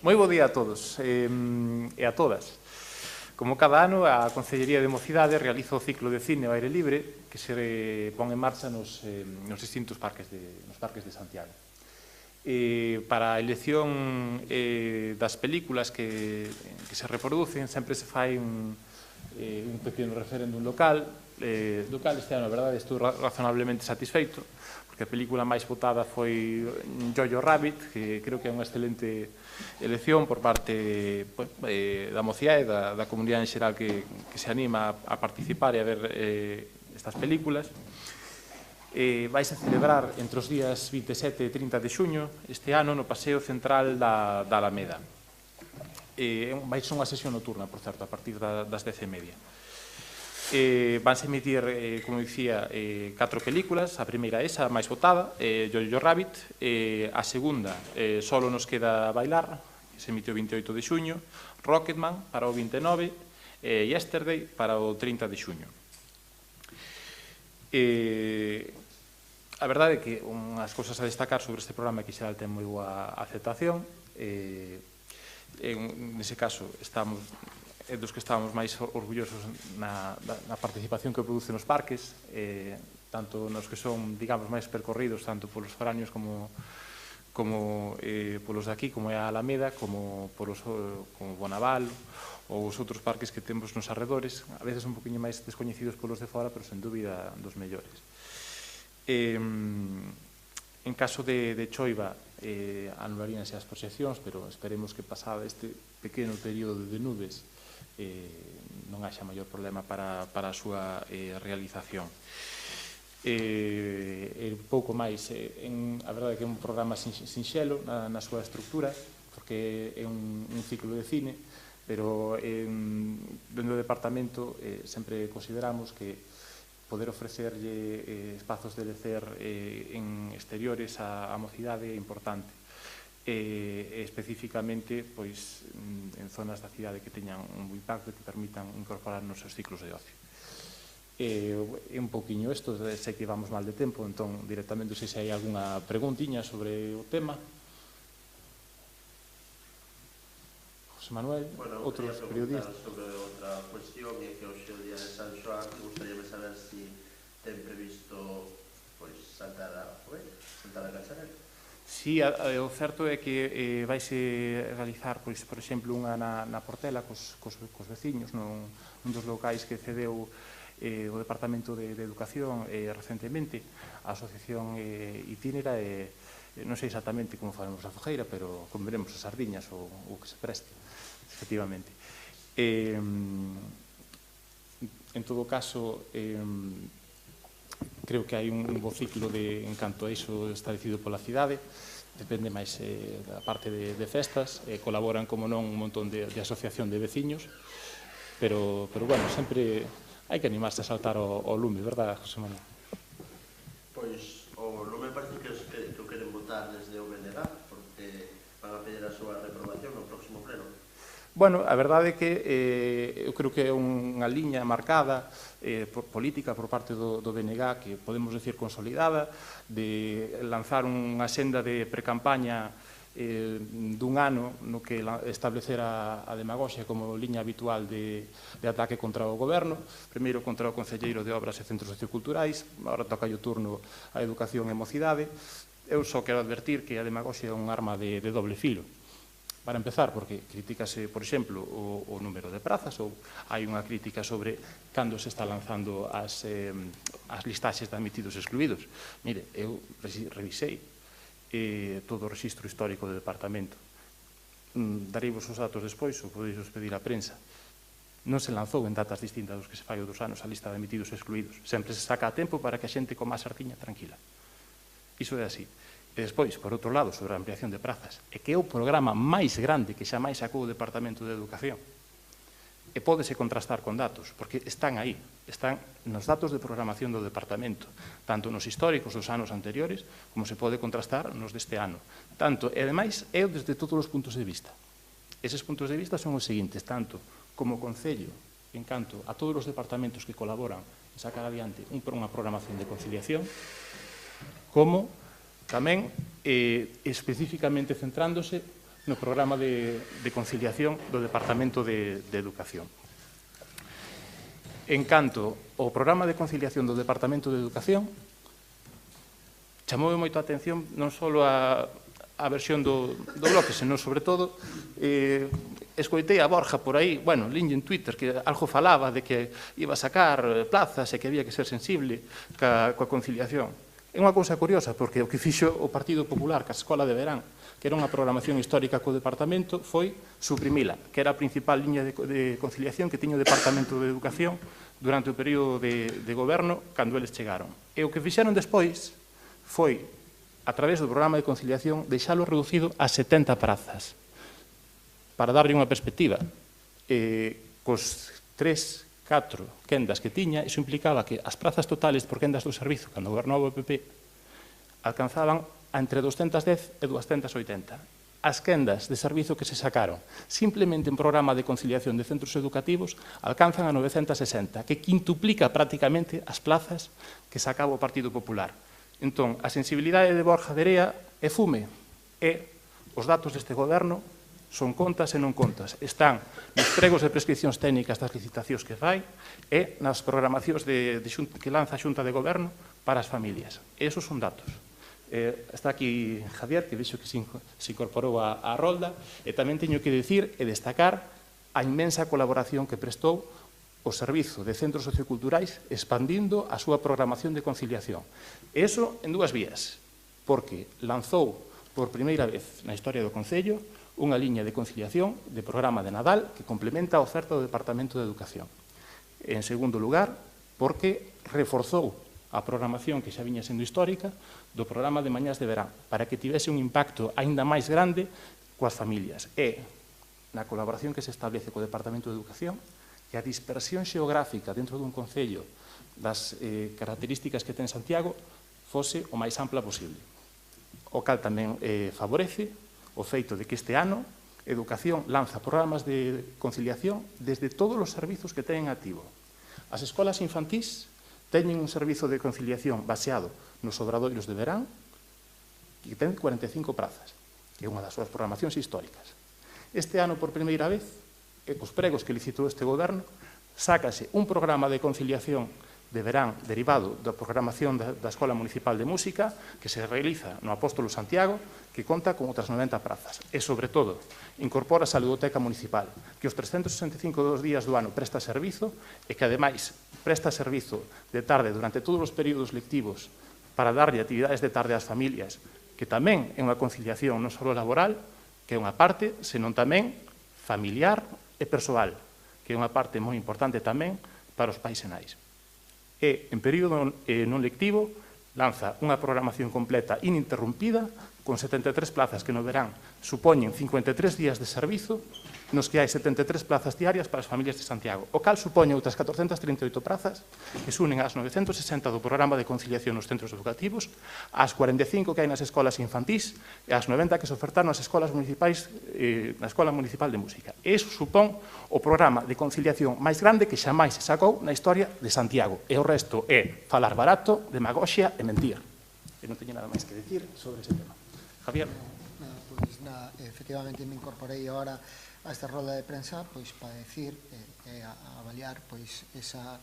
Moi bo día a todos e a todas. Como cada ano, a Concellería de Mocidade realiza o ciclo de cine ao aire libre que se pon en marcha nos distintos parques de Santiago. Para a elección das películas que se reproducen, sempre se fai un pequeno referéndum local. Este ano, a verdade, estou razonablemente satisfeito, porque a película máis votada foi Jojo Rabbit, que creo que é unha excelente elección por parte da mocidade, da comunidade en xeral que se anima a participar e a ver estas películas. Vais a celebrar entre os días 27 e 30 de xuño este ano no Paseo Central da Alameda. Vai ser unha sesión nocturna, por certo, a partir das 10:30. Vanse emitir, como dicía, 4 películas. A primeira esa, a máis votada, Jojo Rabbit. A segunda, Solo nos queda bailar, que se emitiu o 28 de xuño. Rocketman para o 29 e Yesterday para o 30 de xuño. A verdade é que unhas cousas a destacar sobre este programa que xeral ten moi boa aceptación. Nese caso, estamos dos que estábamos máis orgullosos na participación que produce nos parques, tanto nos que son, digamos, máis percorridos, tanto polos foráneos como polos de aquí, como é a Alameda, como Bonaval, ou os outros parques que temos nos arredores, a veces un poquinho máis descoñecidos polos de fora, pero sen dúbida dos mellores. En caso de choiva, anularíanse as proxeccións, pero esperemos que pasada este pequeno período de nubes non haxa maior problema para a súa realización. Un pouco máis, a verdade é que é un programa sinxelo na súa estructura, porque é un ciclo de cine, pero dentro do departamento sempre consideramos que poder ofrecerlle espazos de lecer en exteriores á mocidade é importante. Especificamente en zonas da cidade que teñan un bo impacto e que permitan incorporar nos seus ciclos de ocio. É un pouquiño isto, sei que vamos mal de tempo, entón directamente sei se hai algunha preguntiña sobre o tema. José Manuel, outros periodistas. Sobre outra cuestión, é que hoxe o día de San Xoán, gustaríame saber se ten previsto saltar a Cacharel. Si, o certo é que vaise realizar, por exemplo, unha na Portela cos veciños, nun dos locais que cedeu o Departamento de Educación recentemente, a Asociación Itinera, non sei exactamente como faremos a fogueira, pero comeremos as sardiñas ou que se preste, efectivamente. En todo caso, creo que hai un bo ciclo en canto a iso establecido pola cidade, depende máis da parte de festas, colaboran, como non, un montón de asociación de veciños, pero bueno, sempre hai que animarse a saltar ao lume, verdad, José Manuel? Pois o lume parece que o queren votar desde o BNG, porque van a pedir a súa reprobación no próximo pleno. Bueno, a verdade é que eu creo que é unha liña marcada política por parte do BNG, que podemos decir consolidada, de lanzar unha senda de precampaña dun ano no que establecer a demagoxia como liña habitual de ataque contra o goberno, primeiro contra o Concelleiro de Obras e Centros Socioculturais, agora toca o turno a Educación e Mocidade. Eu só quero advertir que a demagoxia é un arma de doble filo. Para empezar, porque critícase, por exemplo, o número de prazas, ou hai unha crítica sobre cando se está lanzando as listaxes de admitidos e excluídos. Mire, eu revisei todo o registro histórico do departamento. Dareivos os datos despois, ou podeis pedir á prensa. Non se lanzou en datas distintas dos que se fai outros anos a lista de admitidos e excluídos. Sempre se saca a tempo para que a xente coma a sardiña tranquila. Iso é así. E despois, por outro lado, sobre a ampliación de prazas, é que é o programa máis grande que xa máis sacou o Departamento de Educación. E pódese contrastar con datos, porque están aí, están nos datos de programación do Departamento, tanto nos históricos dos anos anteriores, como se pode contrastar nos deste ano. E ademais, é desde todos os puntos de vista. Eses puntos de vista son os seguintes, tanto como Concello, en canto a todos os departamentos que colaboran en sacar adiante unha programación de conciliación, como tamén especificamente centrándose no programa de conciliación do Departamento de Educación. En canto ao programa de conciliación do Departamento de Educación, chamoume moito a atención non só a versión do bloque, senón, sobre todo, escoitei a Borja por aí, bueno, liño en Twitter, que algo falaba de que iba a sacar plazas e que había que ser sensible coa conciliación. É unha cousa curiosa, porque o que fixo o Partido Popular ca Escola de Verán, que era unha programación histórica co Departamento, foi suprimila, que era a principal liña de conciliación que tiña o Departamento de Educación durante o período de goberno cando eles chegaron. E o que fixeron despois foi, a través do programa de conciliación, deixalo reducido a 70 prazas. Para darlle unha perspectiva, cos 3, 4 quendas que tiña, iso implicaba que as prazas totales por quendas do servizo, cando gobernaba o PP, alcanzaban entre 210 e 280. As quendas de servizo que se sacaron simplemente en programa de conciliación de centros educativos alcanzan a 960, que quintuplica prácticamente as plazas que sacaba o Partido Popular. Entón, a sensibilidade de Borja Verea é fume, e os datos deste goberno son contas e non contas. Están nos pregos de prescripcións técnicas das licitacións que fai e nas programacións que lanza a Xunta de Goberno para as familias. Esos son datos. Está aquí Javier, que vexo que se incorporou á rolda, e tamén teño que dicir e destacar a inmensa colaboración que prestou o Servizo de Centros Socioculturais expandindo a súa programación de conciliación. E iso en dúas vías, porque lanzou por primeira vez na historia do Concello unha liña de conciliación de programa de Nadal que complementa a oferta do Departamento de Educación. En segundo lugar, porque reforzou a programación que xa viña sendo histórica do programa de Mañás de Verán, para que tivese un impacto aínda máis grande coas familias. E, na colaboración que se establece co Departamento de Educación, que a dispersión xeográfica dentro dun concello das características que ten Santiago fose o máis ampla posible. O cal tamén favorece o feito de que este ano Educación lanza programas de conciliación desde todos os servizos que teñen activo. As escolas infantís teñen un servizo de conciliación baseado nos obradoiros de verán que ten 45 prazas, que é unha das súas programacións históricas. Este ano, por primeira vez, cos pregos que licitou este goberno, sácase un programa de conciliación de verán derivado da programación da Escola Municipal de Música que se realiza no Apóstolo Santiago, que conta con outras 90 prazas. E, sobre todo, incorpora a Ludoteca Municipal, que os 365 días do ano presta servizo e que, ademais, presta servizo de tarde durante todos os períodos lectivos para darlle actividades de tarde ás familias, que tamén é unha conciliación non só laboral, que é unha parte, senón tamén familiar e persoal, que é unha parte moi importante tamén para os pais e nais. E, en período non lectivo, lanza unha programación completa ininterrumpida con 73 plazas que no verán supoñen 53 días de servizo nos que hai 73 plazas diarias para as familias de Santiago, o cal supoñe outras 438 prazas que se unen ás 960 do programa de conciliación nos centros educativos, ás 45 que hai nas escolas infantís e ás 90 que se ofertaron nas escolas municipais, na Escola Municipal de Música. E iso supón o programa de conciliación máis grande que xamais se sacou na historia de Santiago. E o resto é falar barato, demagoxia e mentir. E non teño nada máis que decir sobre ese tema. Javier. Pois, efectivamente, me incorporei agora a esta roda de prensa pois para decir e avaliar pois esa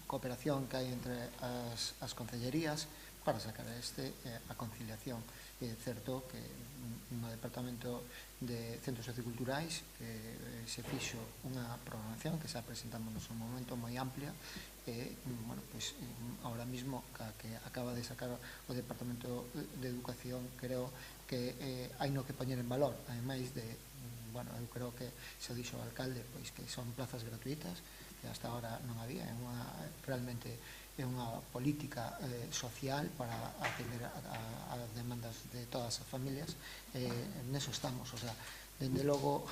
cooperación que hai entre as concellerías para sacar a conciliación. É certo que no Departamento de Centros Socioculturais se fixo unha programación que xa presentamos no seu momento moi amplia e, bueno, pois, ahora mismo que acaba de sacar o Departamento de Educación, creo que hai no que poñer en valor, ademais de, bueno, eu creo que se dixo o alcalde, pois que son plazas gratuitas, que hasta ahora non había, realmente é unha política social para atender as demandas de todas as familias, neso estamos, o sea, dende logo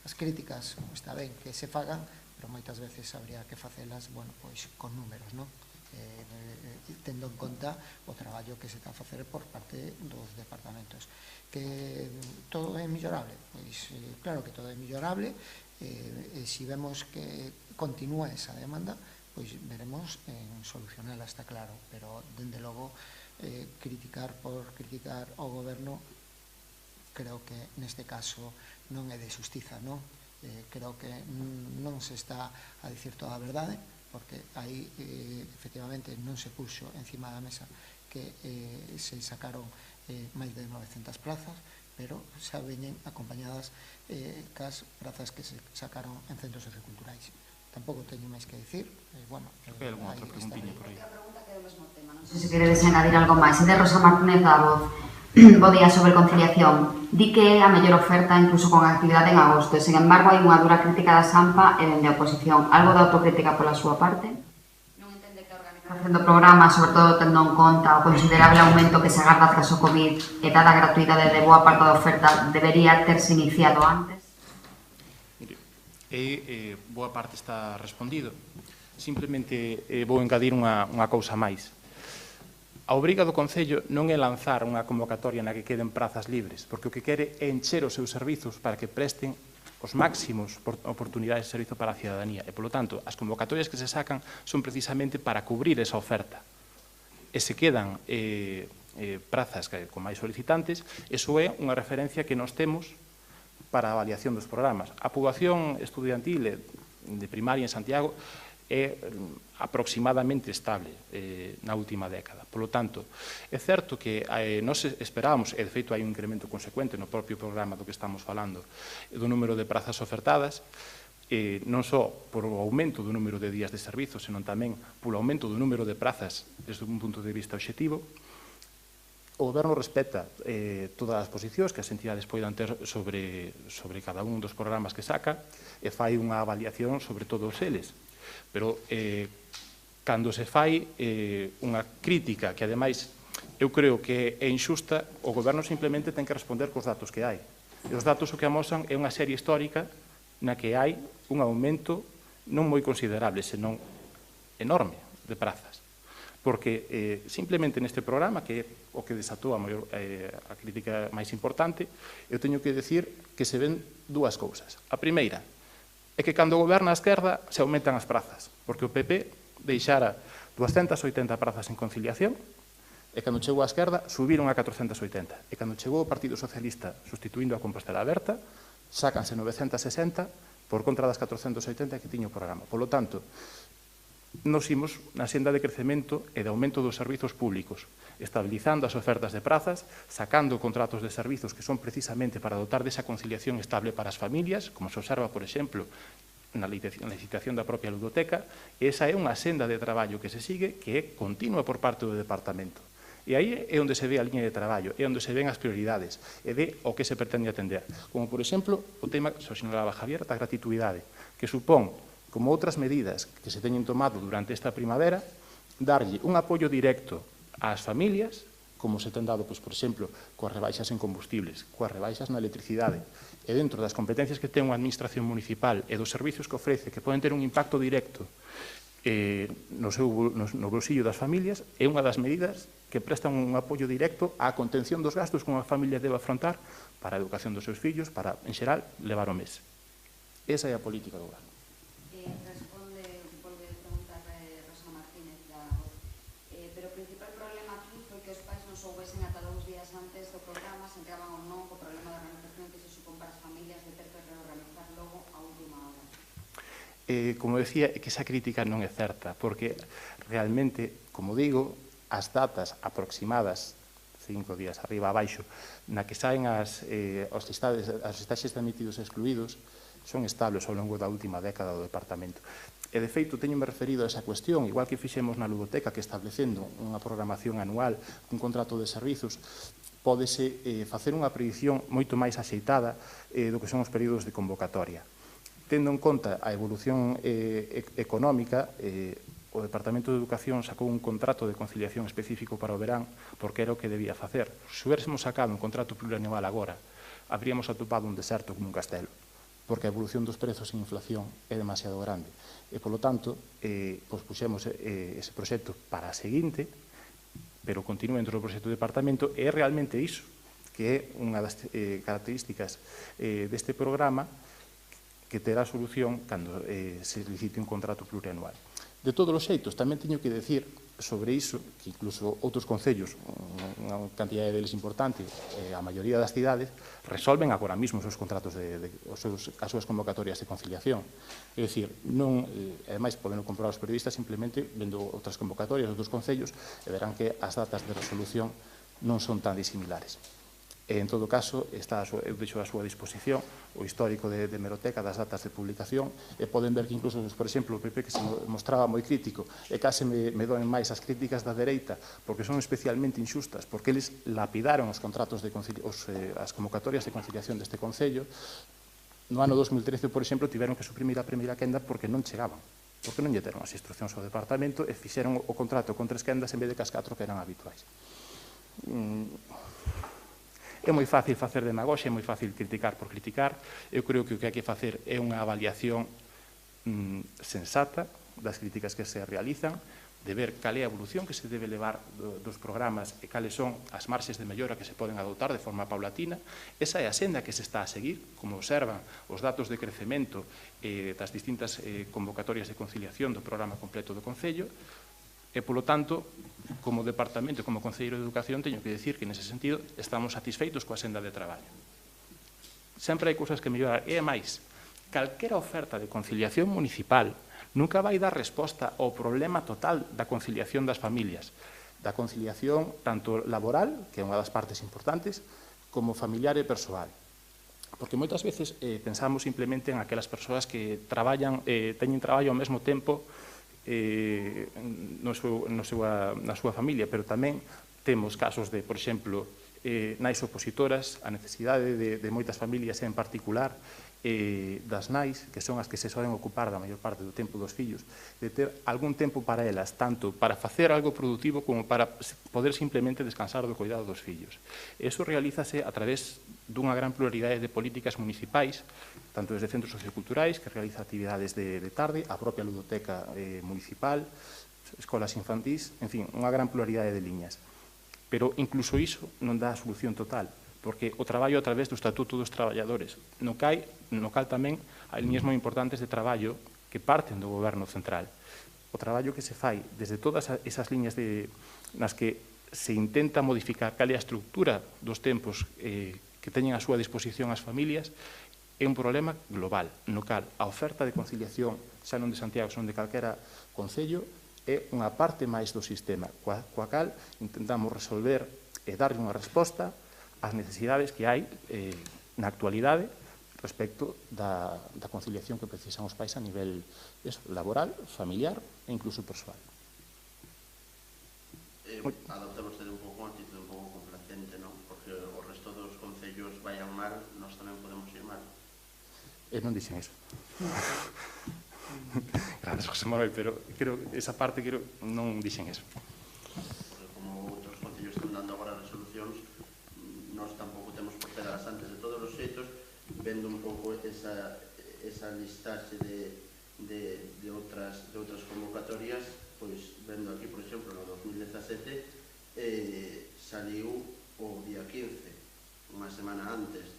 as críticas está ben que se fagan, pero moitas veces habría que facelas, bueno, pois con números, non? Tendo en conta o traballo que se está a facer por parte dos departamentos. Que todo é millorable? Pois claro que todo é millorable, e se vemos que continúa esa demanda, pois veremos en solucionala, está claro, pero dende logo criticar por criticar ao goberno creo que neste caso non é de xustiza, non? Creo que non se está a dicir toda a verdade, porque aí efectivamente non se puxo encima da mesa que se sacaron máis de 900 plazas, pero xa veñen acompañadas cas prazas que se sacaron en centros socioculturais. Tampouco teño máis que dicir. Bueno, hai algunha outra preguntiña por aí. A pregunta que é o mesmo tema, non sei se queredes engadir algo máis. É de Rosa Martínez da Voz. Bo día, sobre conciliación. Di que é a mellor oferta incluso con actividade en agosto. Sen embargo, hai unha dura crítica da Sampa e dende a oposición. Algo de autocrítica pola súa parte? Non entende que a organización do programa, sobre todo tendo en conta o considerable aumento que se agarda tras o COVID e dada a gratuidade de boa parte da oferta, debería terse iniciado antes? Boa parte está respondido. Simplemente vou engadir unha cousa máis. A obriga do Concello non é lanzar unha convocatoria na que queden prazas libres, porque o que quere é encher os seus servizos para que presten os máximos oportunidades de servizo para a cidadanía. E, polo tanto, as convocatorias que se sacan son precisamente para cubrir esa oferta. E se quedan prazas con máis solicitantes, iso é unha referencia que nos temos para a avaliación dos programas. A poboación estudiantil de primaria en Santiago é aproximadamente estable na última década. Polo tanto, é certo que nos esperábamos, e de feito hai un incremento consecuente no propio programa do que estamos falando, do número de prazas ofertadas, non só por o aumento do número de días de servizo, senón tamén polo aumento do número de prazas desde un punto de vista obxectivo. O Goberno respecta todas as posicións que as entidades poidan ter sobre cada un dos programas que saca e fai unha avaliación sobre todos eles. Pero cando se fai unha crítica que, ademais, eu creo que é injusta, o Goberno simplemente ten que responder cos datos que hai. E os datos o que amosan é unha serie histórica na que hai un aumento non moi considerable, senón enorme de prazas. Porque simplemente neste programa, que é o que desatou a crítica máis importante, eu teño que decir que se ven dúas cousas. A primeira é que cando goberna a esquerda se aumentan as prazas, porque o PP deixara 280 prazas en conciliación e cando chegou a esquerda subiron a 480. E cando chegou o Partido Socialista sustituindo a Compostela Aberta, sácanse 960 por contra das 480 que tiña o programa. Polo tanto, nos imos na senda de crecemento e de aumento dos servizos públicos, estabilizando as ofertas de prazas, sacando contratos de servizos que son precisamente para dotar desa conciliación estable para as familias, como se observa, por exemplo, na licitación da propia ludoteca. Esa é unha senda de traballo que se sigue, que é continua por parte do Departamento. E aí é onde se ve a liña de traballo, é onde se ven as prioridades, e de o que se pretende atender. Como, por exemplo, o tema, xa sinalaba Javier, da gratuidade, que supón, como outras medidas que se teñen tomado durante esta primavera, darlle un apoio directo ás familias, como se ten dado, por exemplo, coas rebaixas en combustibles, coas rebaixas na electricidade, e dentro das competencias que ten unha administración municipal e dos servizos que ofrece, que poden ter un impacto directo no bolsillo das familias, é unha das medidas que prestan un apoio directo á contención dos gastos que unha familia debe afrontar para a educación dos seus fillos, para, en xeral, levar o mes. Esa é a política do goberno. Responde preguntar Rosa Martínez da Voz. Pero o principal problema aquí foi que os pais non soubesen ata 2 días antes do programa se entraban ou non co problema de organización que se supón para as familias de ter que reorganizar logo a última hora. Como decía, que esa crítica non é certa, porque realmente, como digo, as datas aproximadas 5 días arriba abaixo, na que saen os listaxes de admitidos e excluídos, son estables ao longo da última década do Departamento. E, de feito, teñome referido a esa cuestión, igual que fixemos na ludoteca, que establecendo unha programación anual, un contrato de servizos, pódese facer unha predición moito máis axeitada do que son os períodos de convocatoria. Tendo en conta a evolución económica, o Departamento de Educación sacou un contrato de conciliación específico para o verán, porque era o que debía facer. Se hubiésemos sacado un contrato plurianual agora, habríamos atopado un deserto como un castelo, porque a evolución dos prezos en inflación é demasiado grande. E, polo tanto, puxemos ese proxecto para a seguinte, pero continúa dentro do proxecto do Departamento, e é realmente iso, que é unha das características deste programa, que terá solución cando se licite un contrato plurianual. De todos os xeitos, tamén teño que decir sobre iso, que incluso outros concellos, unha cantidade deles importante, a maioría das cidades, resolven agora mesmo os seus contratos, as súas convocatorias de conciliación. É dicir, ademais, podendo comprobar os periodistas simplemente vendo outras convocatorias de outros concellos e verán que as datas de resolución non son tan disimilares. En todo caso, eu deixo a súa disposición o histórico de Hemeroteca das datas de publicación e poden ver que incluso, por exemplo, o PP que se mostraba moi crítico e case me doen máis as críticas da dereita porque son especialmente inxustas, porque eles lapidaron os contratos as convocatorias de conciliación deste Concello. No ano 2013, por exemplo, tiveron que suprimir a primeira quenda porque non chegaban, porque non lle deron as instruccións ao departamento e fixeron o contrato con 3 quendas en vez de cas 4 que eran habituais. É moi fácil facer demagoxia, é moi fácil criticar por criticar. Eu creo que o que hai que facer é unha avaliación sensata das críticas que se realizan, de ver cal é a evolución que se debe levar dos programas e cales son as marxes de mellora que se poden adoptar de forma paulatina. Esa é a senda que se está a seguir, como observan os datos de crecemento das distintas convocatorias de conciliación do programa completo do Concello. E, polo tanto, como Departamento e como Concelleiro de Educación, teño que decir que, nese sentido, estamos satisfeitos coa senda de traballo. Sempre hai cousas que mellorar. E, máis, calquera oferta de conciliación municipal nunca vai dar resposta ao problema total da conciliación das familias, da conciliación tanto laboral, que é unha das partes importantes, como familiar e persoal. Porque moitas veces pensamos simplemente en aquelas persoas que teñen traballo ao mesmo tempo na súa familia, pero tamén temos casos de, por exemplo, nais opositoras, a necesidade de moitas familias en particular, das nais, que son as que se solen ocupar da maior parte do tempo dos fillos, de ter algún tempo para elas, tanto para facer algo productivo como para poder simplemente descansar do cuidado dos fillos. Eso realízase a través dunha gran pluralidade de políticas municipais, tanto desde centros socioculturais, que realiza actividades de tarde, a propia ludoteca municipal, escolas infantís, en fin, unha gran pluralidade de liñas. Pero incluso iso non dá a solución total, porque o traballo a través do Estatuto dos Traballadores, no cal tamén hai liñas moi importantes de traballo que parten do Goberno central. O traballo que se fai desde todas esas liñas nas que se intenta modificar cal é a estructura dos tempos que teñen a súa disposición as familias, é un problema global, no cal a oferta de conciliación, xa non de Santiago, senón de calquera concello, é unha parte máis do sistema, coa cal intentamos resolver e darlle unha resposta ás necesidades que hai na actualidade respecto da conciliación que precisan os pais a nivel laboral, familiar e incluso persoal. Adopta vostede un pouco unha actitud un pouco complacente, non? Porque o resto dos concellos vayan mal, nós tamén podemos ir mal. Non dixen eso. Grandes, José Manuel, pero esa parte non dixen eso. Porque como outros concellos están dando agora resolucións, nós tampouco temos por pegadas antes. De todos os xeitos, vendo un pouco esa listaxe de outras convocatorias, pois vendo aquí, por exemplo, no 2017 saliu o día 15, unha semana antes,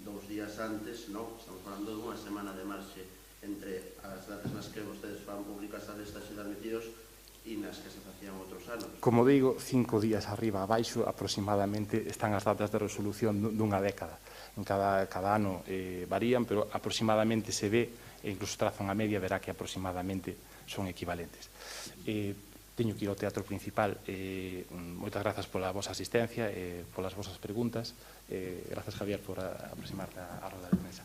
2 días antes, non? Estamos falando dunha semana de marxe entre as datas nas que vostedes van publicar as listas de admitidos e nas que se facían outros anos. Como digo, 5 días arriba abaixo aproximadamente están as datas de resolución dunha década. En cada ano varían, pero aproximadamente se ve, e incluso traza unha media, verá que aproximadamente son equivalentes. Teño que ir ao teatro principal. Moitas grazas pola vosa asistencia e polas vosas preguntas. Grazas, Javier, por aproximarte á roda de prensa.